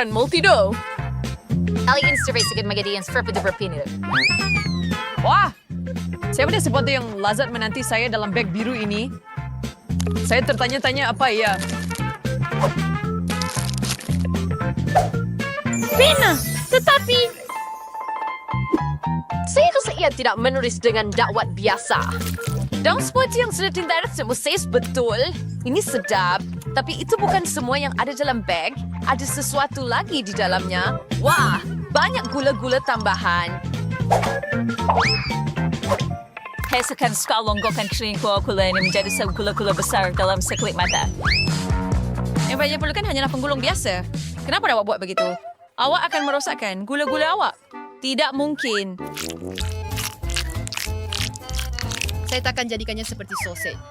Multido. Alien survey sagad magadians for the pinito. Wah, siapa dia sesuatu yang lazat menanti saya dalam beg biru ini? Saya tertanya-tanya apa ya? Pina, tetapi saya rasa ia tidak menulis dengan dakwat biasa. Dan seperti yang sudah tindakan semua saya betul. Ini sedap, tapi itu bukan semua yang ada dalam bag. Ada sesuatu lagi di dalamnya. Wah, banyak gula-gula tambahan. Hasilkan sekalonggokan kering gula ini menjadi sel gula-gula besar dalam sekelip mata. Yang banyak perlukan hanyalah penggulung biasa. Kenapa awak buat begitu? Awak akan merosakkan gula-gula awak. Tidak mungkin. Saya takkan jadikannya seperti sausage.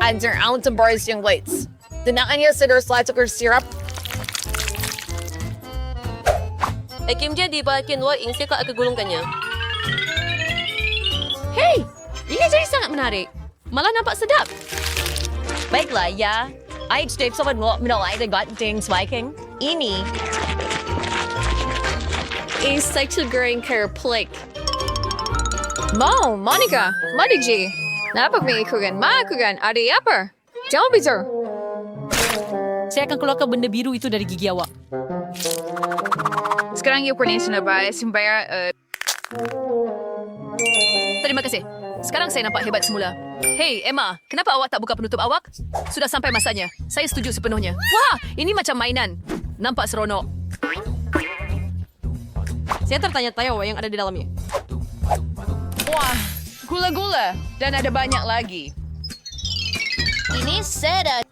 Under ounce of bars yung lights. Dinaan niya sa sugar syrup. Kim jadi bahagian luar ingsi kak kegulung kanya. Hey, ini jadi sangat menarik. Malah nampak sedap. Baiklah, ya. I setiap sobat menolak dengan things Viking. Ini Is sexual growing care plate. Mo, Monica, Madigi. Napagmikugan, makugan, adi apa? Jangan bicara. Saya akan keluarkan benda biru itu dari gigi awak. Sekarang you pernah na ba? Simbaya, Terima kasih. Sekarang saya nampak hebat semula. Hey, Emma, kenapa awak tak buka penutup awak? Sudah sampai masanya. Saya setuju sepenuhnya. Wah, ini macam mainan. Nampak seronok. Saya tertanya-tanya apa yang ada di dalamnya. Wah, gula-gula. Dan ada banyak lagi. Ini sedap.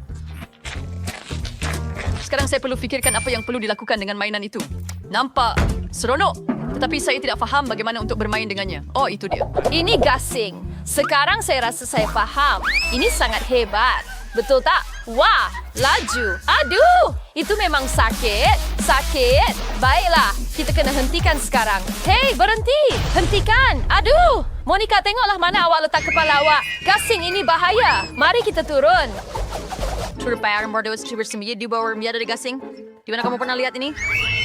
Sekarang saya perlu fikirkan apa yang perlu dilakukan dengan mainan itu. Nampak seronok. Tetapi saya tidak faham bagaimana untuk bermain dengannya. Oh, itu dia. Ini gasing. Sekarang saya rasa saya paham. Ini sangat hebat. Betul tak? Wah, laju. Aduh, itu memang sakit. Sakit. Baiklah, kita kena hentikan sekarang. Hei, berhenti. Hentikan. Aduh. Monica, tengoklah mana awak letak kepala awak. Gasing ini bahaya. Mari kita turun. Terbayar mordos bersembunyi di bawah remiah dari gasing. Di mana kamu pernah lihat ini?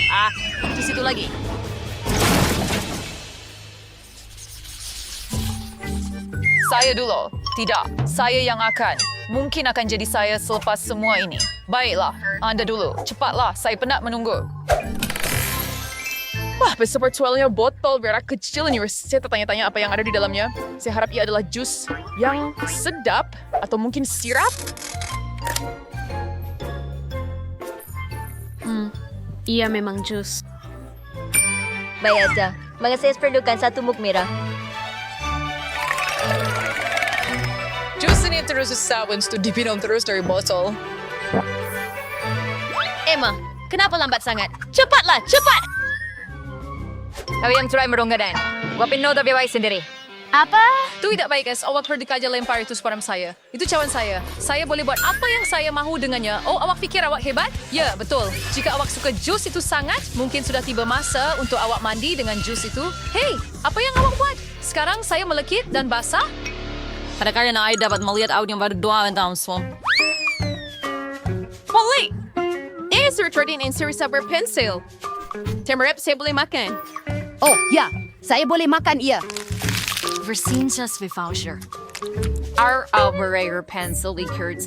Ah, di situ lagi. Saya dulu. Tidak, saya yang akan. Mungkin akan jadi saya selepas semua ini. Baiklah, Anda dulu. Cepatlah, saya penat menunggu. Wah, sepertinya botol berak kecil ini. Saya tertanya-tanya apa yang ada di dalamnya. Saya harap ia adalah jus yang sedap atau mungkin sirap. Iya memang jus. Bayada. Mga saya perlukan satu mug merah. Jus ini terus sabun untuk diminum terus dari botol. Emma, kenapa lambat sangat? Cepatlah, cepat! Kau yang try meronggadan. Wapin no tapi baik sendiri. Apa? Itu tidak baik, guys. Awak berdekaja lempar itu separam saya. Itu cawan saya. Saya boleh buat apa yang saya mahu dengannya. Oh, awak fikir awak hebat? Ya, betul. Jika awak suka jus itu sangat, mungkin sudah tiba masa untuk awak mandi dengan jus itu. Hei, apa yang awak buat? Sekarang saya melekit dan basah? Pada karena ay dapat melihat audio yang baru 2 tahun swam. Holy! Ini recording in series of pencil. Temerep, saya boleh makan. Oh, ya. Saya boleh makan ia. Versinjas voucher. Our Alvarez pencil liquors.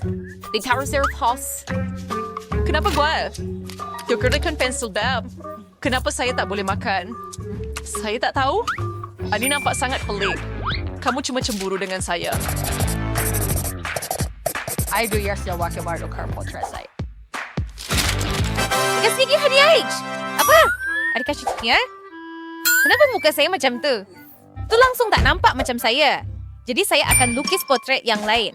The towers their pulse. Kenapa gua? Dikerjakan pencil bab. Kenapa saya tak boleh makan? Saya tak tahu. Ini nampak sangat pelik. Kamu cuma cemburu dengan saya. I do your still walk about the car portrait site. Kasih hadiah. Apa? Ada kasihnya? Kenapa muka saya macam tu? Tu langsung tak nampak macam saya. Jadi saya akan lukis potret yang lain.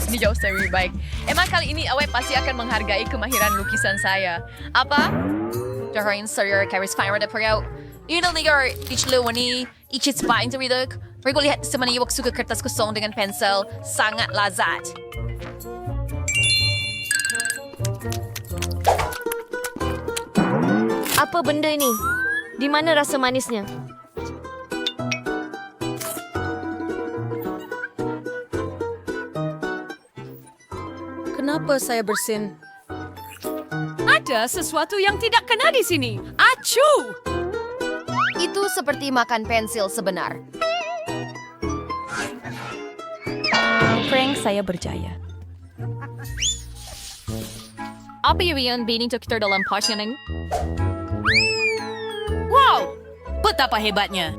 Ini jauh lebih baik. Emang kali ini awak pasti akan menghargai kemahiran lukisan saya. Apa? Darain saya karis fire ada perau. Yun ang ligar, ichlo wani, ichits pa into ridog. Pero lihat sa maniwag suka kertas kosong dengan pensel, sangat lazat. Apa benda ini? Di mana rasa manisnya? Kenapa saya bersin? Ada sesuatu yang tidak kena di sini. Acu! Itu seperti makan pensil sebenar. Prank saya berjaya. Apa yang binito kita dalam passion? Wow! Betapa hebatnya.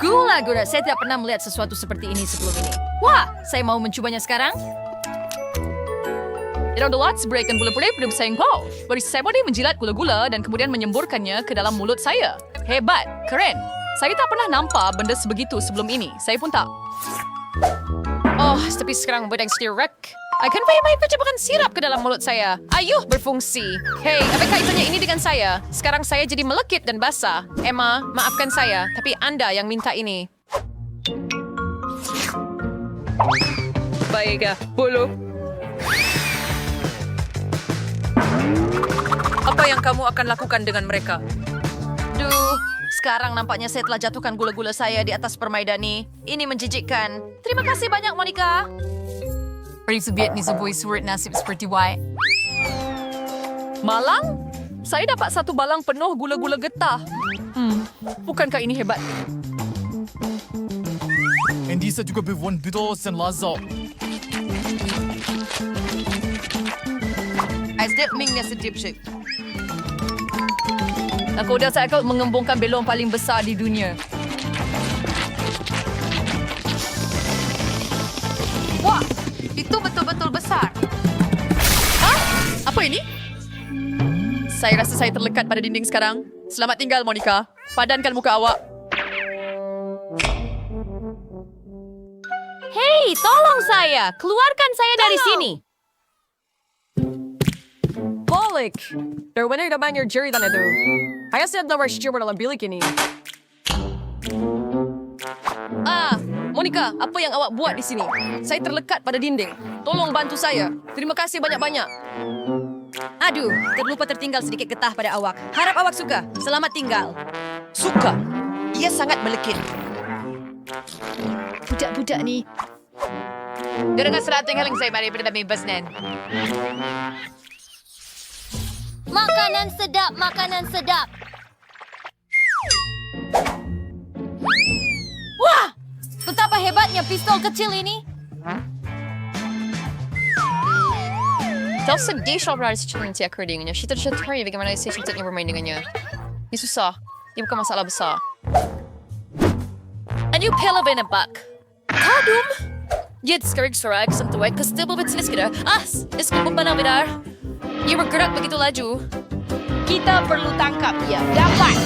Gula-gula, saya tidak pernah melihat sesuatu seperti ini sebelum ini. Wah, saya mau mencobanya sekarang. Ada dolat seberikan gula-gula pada bersaing kau. Beri saya boleh menjilat gula-gula dan kemudian menyemburkannya ke dalam mulut saya. Hebat, keren. Saya tak pernah nampak benda sebegitu sebelum ini. Saya pun tak. Oh, tapi sekarang bedang stirek. Akan main percepakan sirap ke dalam mulut saya. Ayuh, berfungsi. Hei, apa kaitannya ini dengan saya? Sekarang saya jadi melekit dan basah. Emma, maafkan saya, tapi Anda yang minta ini. Baik, bulu. Apa yang kamu akan lakukan dengan mereka? Duh, sekarang nampaknya saya telah jatuhkan gula-gula saya di atas permaidani. Ini menjijikkan. Terima kasih banyak, Monica. Perisubiat ni sebuah surat nasib seperti Y. Malang? Saya dapat satu balang penuh gula-gula getah. Bukankah ini hebat? Hindi sa juga bivon bido sen lazo. Asdep Mingnya sedip syek. Aku dah saya akan mengembungkan belon paling besar di dunia. Wah, itu betul-betul besar. Hah? Apa ini? Saya rasa saya terlekat pada dinding sekarang. Selamat tinggal, Monica. Padankan muka awak. Hei, tolong saya. Keluarkan saya dari sini. Balik! Darwin naman your jury na ito. Kaya siya na rush na lang bilik ini. Monica, apa yang awak buat di sini? Saya terlekat pada dinding. Tolong bantu saya. Terima kasih banyak-banyak. Aduh, terlupa tertinggal sedikit getah pada awak. Harap awak suka. Selamat tinggal. Suka? Ia sangat melekit. Budak-budak ni. Dia dengan serat tinggal yang saya mari pada dami basnen. Makanan sedap, makanan sedap. Wah! Betapa hebatnya pistol kecil ini. Dahil sedih siya berada sa children siya dengannya. Siya terus tahu bagaimana saya cinta bermain dengannya. Ini susah. Ini bukan masalah besar. A new pillow in a buck. Kadum! Yet sekarang suara kesentuhan kestable betsilis kita. Iskubun pa na bidar. Ia bergerak begitu laju. Kita perlu tangkap dia. Dapat!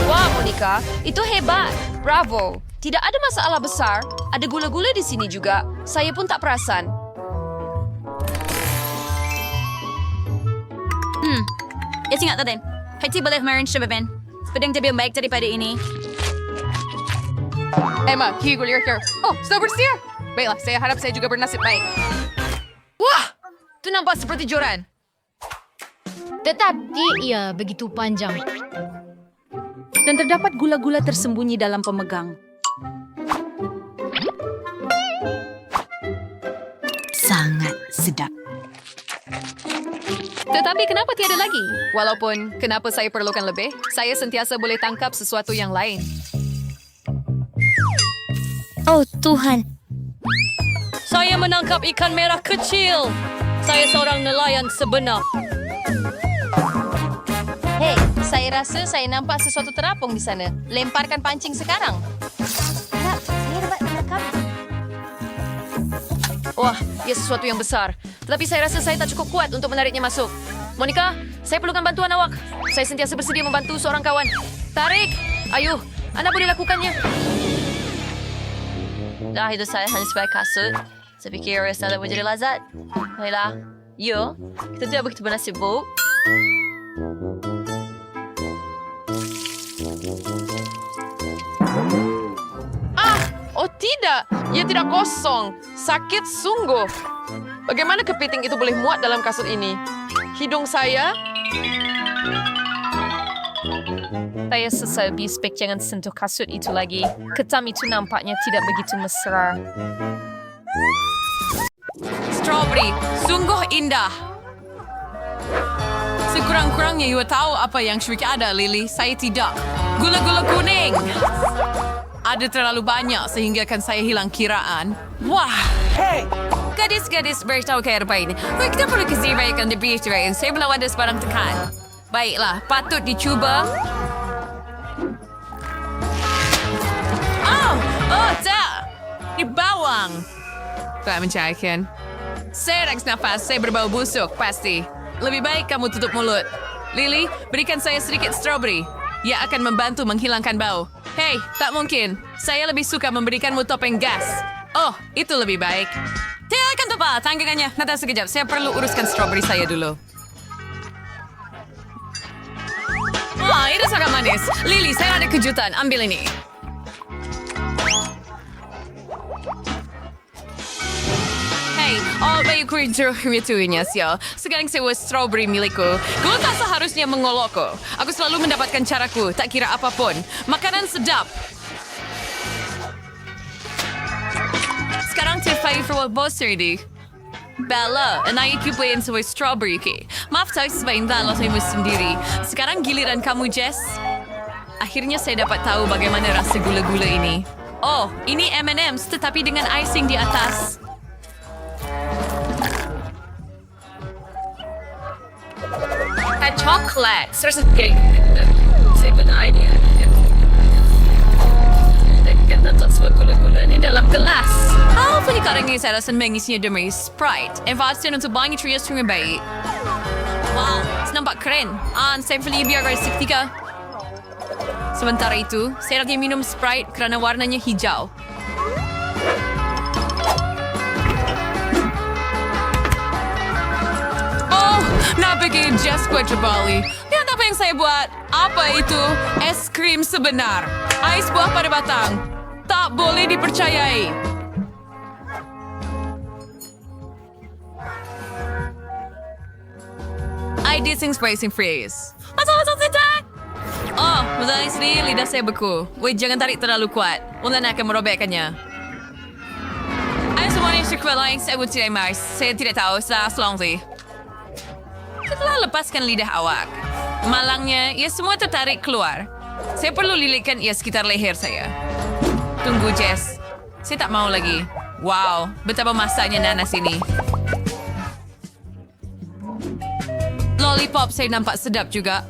Wah, Monica, itu hebat. Bravo. Tidak ada masalah besar. Ada gula-gula di sini juga. Saya pun tak perasan. Isi ingat natin. Hati boleh meron siya Ben. Pedang lebih baik daripada ini. Emma, Hugo, you're here. Oh, Snowbird here. Baiklah, saya harap saya juga bernasib baik. Wah! Itu nampak seperti joran. Tetapi ia begitu panjang. Dan terdapat gula-gula tersembunyi dalam pemegang. Sangat sedap. Tetapi kenapa tiada lagi? Walaupun kenapa saya perlukan lebih, saya sentiasa boleh tangkap sesuatu yang lain. Oh Tuhan. Saya menangkap ikan merah kecil. Saya seorang nelayan sebenar. Hei, saya rasa saya nampak sesuatu terapung di sana. Lemparkan pancing sekarang. Saya dapat menangkap. Wah, ia sesuatu yang besar. Tetapi saya rasa saya tak cukup kuat untuk menariknya masuk. Monica, saya perlukan bantuan awak. Saya sentiasa bersedia membantu seorang kawan. Tarik! Ayuh, Anda boleh lakukannya. Dah itu saya hanya sebagai kasut. Saya fikir rasa tak menjadi lazat. Baiklah. Ya, kita tidak begitu bernasib buruk. Oh tidak, ia tidak kosong. Sakit sungguh. Bagaimana kepiting itu boleh muat dalam kasut ini? Hidung saya? Saya sesal bispek jangan sentuh kasut itu lagi. Ketam itu nampaknya tidak begitu mesra. Strawberry, sungguh indah. Sekurang-kurangnya you tahu apa yang Shrek ada, Lily. Saya tidak. Gula-gula kuning. Ada terlalu banyak sehingga kan saya hilang kiraan. Wah. Gadis-gadis beritahu kaya apa ini. Kita perlu kesibaikan di bistro. Saya belum ada sebarang tekan. Baiklah, patut dicuba. Oh, tak. Ini bawang. Tak mencairkan. Saya reks nafas, saya berbau busuk, pasti. Lebih baik kamu tutup mulut. Lily, berikan saya sedikit strawberry. Ia akan membantu menghilangkan bau. Hei, tak mungkin. Saya lebih suka memberikanmu topeng gas. Oh, itu lebih baik. Tidak akan tepat, tanggangannya. Nanti sekejap, saya perlu uruskan strawberry saya dulu. Wah, itu sangat manis. Lily, saya ada kejutan. Ambil ini. Hey, bayi creature ritualnya sial. Sekarang sewa strawberry milikku. Kau tak seharusnya mengolokku. Aku selalu mendapatkan caraku, tak kira apapun. Makanan sedap. Sekarang terfair for bos ready. Bella, anak aku beliin sewa strawberry ke. Maaf tak sebaik lo saya sendiri. Sekarang giliran kamu, Jess. Akhirnya saya dapat tahu bagaimana rasa gula-gula ini. Oh, ini M&M's tetapi dengan icing di atas. Coklat. Saya benarnya. Kita tak semua gula-gula ni dalam gelas. Sekarang ini saya rasa mengisinya demi Sprite. Investasi untuk banyak trias dengan baik. Wow, nampak keren. Saya beli biar seketika. Sementara itu, saya lagi minum Sprite kerana warnanya hijau. Napikir Jess kue terbali. Lihat apa yang saya buat. Apa itu? Es krim sebenar. Ais buah pada batang. Tak boleh dipercayai. I did things racing freeze. Masuk tidak. Oh, mulai sini lidah saya beku. Wait, jangan tarik terlalu kuat. Ulan akan merobekkannya. Ayo semuanya sequel saya tidak mais. Saya tidak tahu. Selang-selang. Setelah lepaskan lidah awak, malangnya ia semua tertarik keluar. Saya perlu lilitkan ia sekitar leher saya. Tunggu, Jess. Saya tak mau lagi. Wow, betapa masaknya nanas ini. Lollipop saya nampak sedap juga.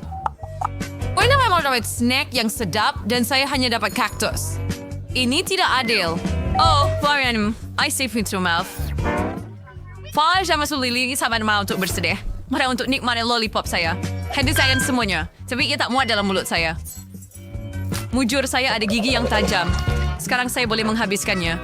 Pernah memang dapat snack yang sedap dan saya hanya dapat kaktus. Ini tidak adil. Oh, Florian, I say to mouth. Florian sama Lily sama mau untuk bersedih. Marah untuk nikmati lollipop saya. Hadi sayang semuanya. Tapi ia tak muat dalam mulut saya. Mujur saya ada gigi yang tajam. Sekarang saya boleh menghabiskannya.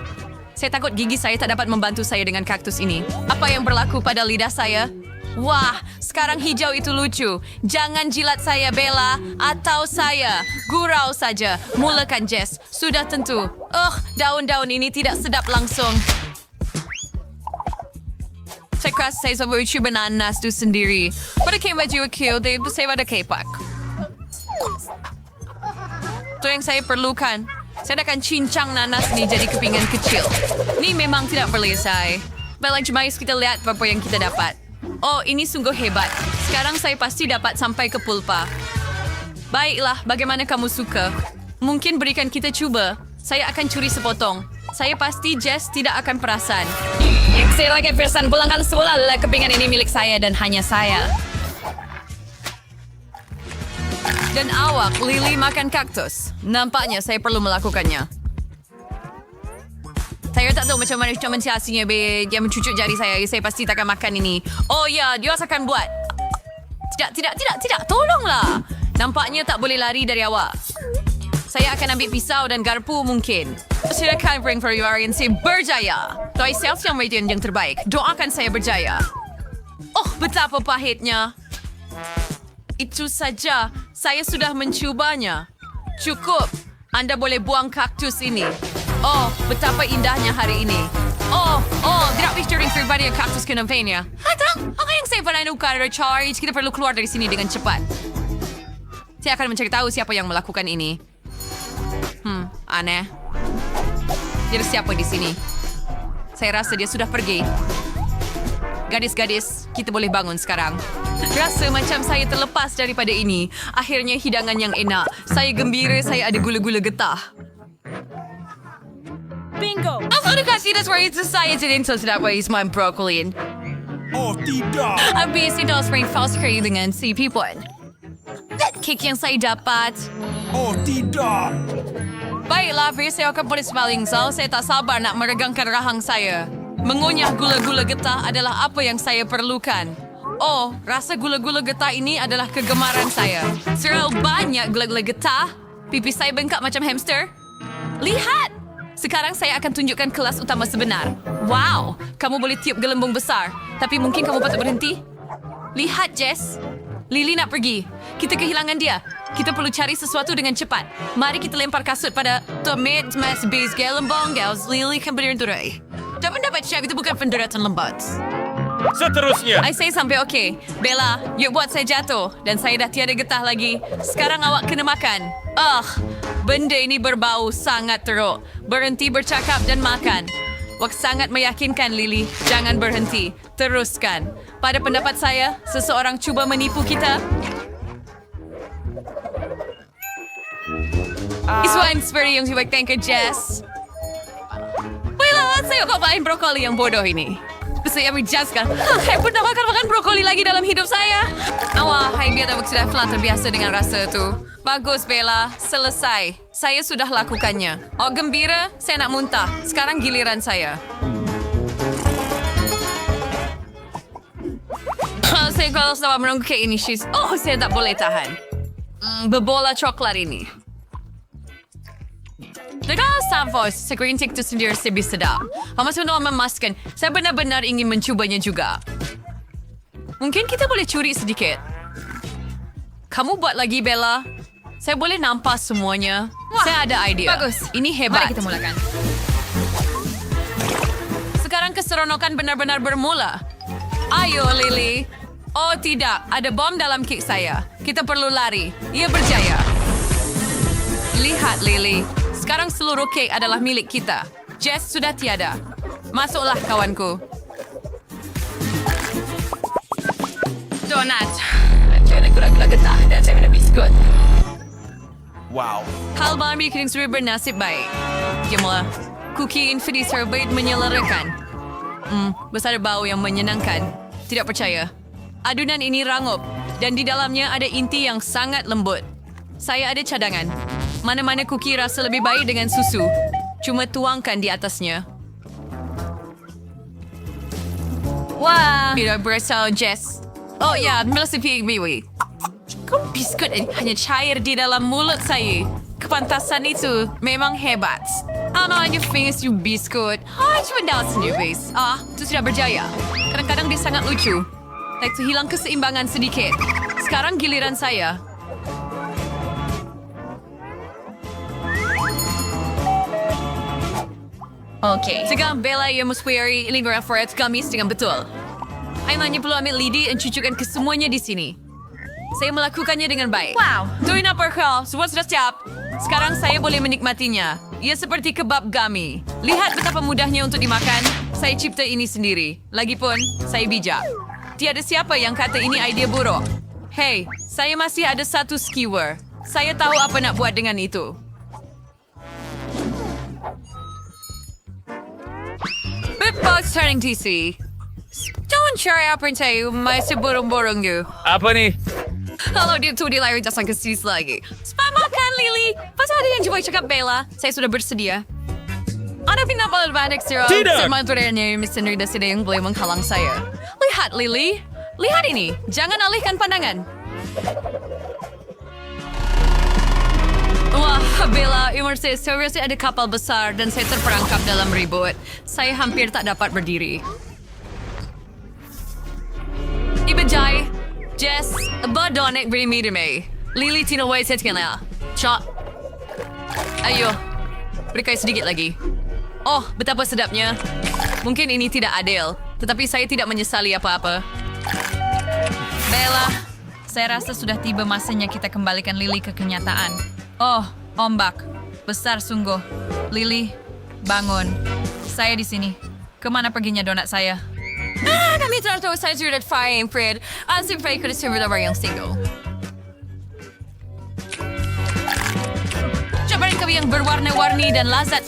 Saya takut gigi saya tak dapat membantu saya dengan kaktus ini. Apa yang berlaku pada lidah saya? Wah, sekarang hijau itu lucu. Jangan jilat saya, Bella. Atau saya. Gurau saja. Mulakan, Jess. Sudah tentu. Daun-daun ini tidak sedap langsung. Saya rasa saya coba cuba nanas itu sendiri. Pada kain baju aku, saya ada kepak. Itu yang saya perlukan. Saya akan cincang nanas ini jadi kepingan kecil. Ini memang tidak selesai. Baiklah, cuma kita lihat apa yang kita dapat. Oh, ini sungguh hebat. Sekarang saya pasti dapat sampai ke pulpa. Baiklah, bagaimana kamu suka? Mungkin berikan kita cuba. Saya akan curi sepotong. Saya pasti Jess tidak akan perasan. Saya lagi perasan pulangkan semula kepingan ini milik saya dan hanya saya. Dan awak, Lily makan kaktus. Nampaknya saya perlu melakukannya. Saya tak tahu macam mana mensiasinya dia mencucuk jari saya. Saya pasti tak akan makan ini. Oh ya, dia akan buat. Tidak. Tolonglah. Nampaknya tak boleh lari dari awak. Saya akan ambil pisau dan garpu mungkin. Silakan bring for Arian saya berjaya. Toy sales yang radian yang terbaik. Doakan saya berjaya. Oh, betapa pahitnya. Itu saja. Saya sudah mencubanya. Cukup. Anda boleh buang kaktus ini. Oh, betapa indahnya hari ini. Oh, tidak featuring pribadi yang kaktus kenapanya. Hatang, apa yang saya pernah nukar recharge? Kita perlu keluar dari sini dengan cepat. Saya akan mencari tahu siapa yang melakukan ini. Aneh. Jadi siapa di sini? Saya rasa dia sudah pergi. Gadis-gadis, kita boleh bangun sekarang. Rasa macam saya terlepas daripada ini. Akhirnya hidangan yang enak. Saya gembira saya ada gula-gula getah. Bingo! Aku dah kasih dah suara itu saya jadi sedap wais main brokoli. Oh, tidak. Habis itu spring false cream dengan si pipon. Cake yang saya dapat. Oh, tidak. Baiklah, saya akan polis paling so. Saya tak sabar nak meregangkan rahang saya. Mengunyah gula-gula getah adalah apa yang saya perlukan. Oh, rasa gula-gula getah ini adalah kegemaran saya. Terlalu banyak gula-gula getah. Pipi saya bengkak macam hamster. Lihat! Sekarang saya akan tunjukkan kelas utama sebenar. Wow, kamu boleh tiup gelembung besar. Tapi mungkin kamu patut berhenti. Lihat, Jess. Lily nak pergi. Kita kehilangan dia. Kita perlu cari sesuatu dengan cepat. Mari kita lempar kasut pada Tomat, Mas, Base, Gelembong, Gals, Lily kan berdiri. Dan pendapat chef itu bukan penderatan lembat. Seterusnya. Saya sampai okey. Bella, yuk buat saya jatuh. Dan saya dah tiada getah lagi. Sekarang awak kena makan. Benda ini berbau sangat teruk. Berhenti bercakap dan makan. Wak sangat meyakinkan, Lily. Jangan berhenti. Teruskan. Pada pendapat saya, seseorang cuba menipu kita. Isuan seperti yang Siwak Tanker Jess. Baiklah, saya akan main brokoli yang bodoh ini. Saya menjelaskan, saya pernah makan brokoli lagi dalam hidup saya. Hai, biar aku sudah terbiasa dengan rasa itu. Bagus, Bella. Selesai. Saya sudah lakukannya. Oh, gembira. Saya nak muntah. Sekarang giliran saya. Saya kalau selama menunggu kek ini, saya tak boleh tahan. Berbola coklat ini. Dekat Savos, green tea itu sendiri lebih sedap. Masih untuk memastikan, saya benar-benar ingin mencubanya juga. Mungkin kita boleh curi sedikit. Kamu buat lagi, Bella. Saya boleh nampak semuanya. Saya ada idea. Bagus. Ini hebat. Mari kita mulakan. Sekarang keseronokan benar-benar bermula. Ayo, Lily. Oh, tidak. Ada bom dalam kek saya. Kita perlu lari. Ia berjaya. Lihat, Lily. Sekarang seluruh kek adalah milik kita. Jess sudah tiada. Masuklah, kawanku. Donat. Saya ada gula-gula getah dan saya ada biskut. Wow. Hal Barbie kering sudah bernasib baik. Jemlah. Cookie infidi terbaik menyelerakan. Besar bau yang menyenangkan. Tidak percaya. Adunan ini rangup. Dan di dalamnya ada inti yang sangat lembut. Saya ada cadangan. Mana-mana cookie rasa lebih baik dengan susu. Cuma tuangkan di atasnya. Wah. Tidak berasal, Jess. Oh ya, melesipi biwi. Kau biskut hanya cair di dalam mulut saya. Kepantasan itu memang hebat. On your face, you biskut. Cuma daun sendiri, base. Itu sudah berjaya. Kadang-kadang dia sangat lucu. Itu hilang keseimbangan sedikit. Sekarang giliran saya. Okay. Sekarang Bella yang muswiri ini referat gamis dengan betul. Saya hanya perlu ambil lidi dan cucukkan ke semuanya di sini. Saya melakukannya dengan baik. Wow. Tuin apa kau? Semua sudah siap. Sekarang saya boleh menikmatinya. Ia seperti kebab gami. Lihat betapa mudahnya untuk dimakan. Saya cipta ini sendiri. Lagipun, saya bijak. Tiada siapa yang kata ini idea buruk. Hey, saya masih ada satu skewer. Saya tahu apa nak buat dengan itu. Box turning TC. Jangan cari apa yang saya masih borong-borong you. Apa nih? Kalau dia tuh dilari dasar ke sis lagi. Cepat makan, Lily. Pas ada yang coba cakap Bella, saya sudah bersedia. Ada pindah balik banyak sirap. Tidak. Semanturnya misteri dasar yang boleh menghalang saya. Lihat, Lily. Lihat ini. Jangan alihkan pandangan. Wah, Bella, emergency seriously ada kapal besar dan saya terperangkap dalam ribut. Saya hampir tak dapat berdiri. Ibajai, Jess, Badonek beri me to me. Lily Tina White saya kenal. Cok. Ayo, berikan sedikit lagi. Oh, betapa sedapnya. Mungkin ini tidak adil, tetapi saya tidak menyesali apa-apa. Bella, Saya rasa sudah tiba masanya kita kembalikan Lily ke kenyataan. Oh, ombak. Besar sungguh. Lily, bangun. Saya di sini. Kemana perginya donat saya? Kami terlalu saya sudah fine, Fred. Asing Fred kuda sebenarnya yang single. Cobain kami yang berwarna-warni dan lazat